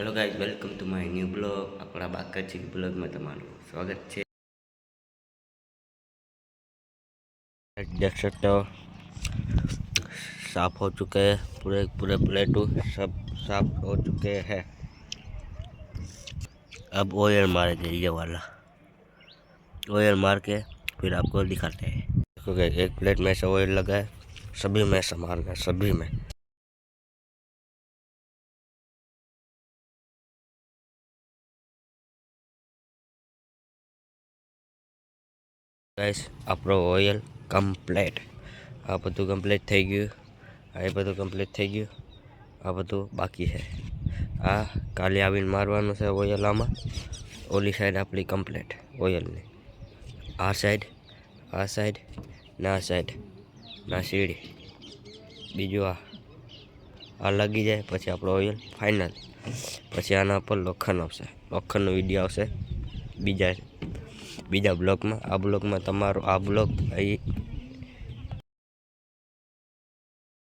Hello guys, welcome to my new blog. अपना बाकाची blog में તમારું स्वागत છે। देख सकते हो साफ हो चुके हैं, पूरे पूरे प्लेटू सब साफ हो चुके हैं। अब ऑयल मारेंगे, ये वाला ऑयल मार के फिर आपको दिखाते हैं। देखो गाइस, एक प्लेट में से ऑयल लगा है, सभी में संभालना है, सभी में। ગાઈસ, આપણો ઓઇલ કમ્પ્લીટ, આ બધું કમ્પ્લીટ થઈ ગયું, આ બધું કમ્પ્લીટ થઈ ગયું, આ બધું બાકી છે। આ કાલે આવીને મારવાનું છે ઓઇલ આમાં। ઓલી સાઈડ આપણી કમ્પ્લીટ ઓઇલની, આ સાઈડ ના સાઈડ ના સીડી, બીજું આ લાગી જાય પછી આપણો ઓઇલ ફાઇનલ। પછી આના પર લોખંડ આવશે, લોખંડનો વિડીયો આવશે બીજા બ્લોગમાં। આ બ્લોગમાં તમારો આ બ્લોગ અહીં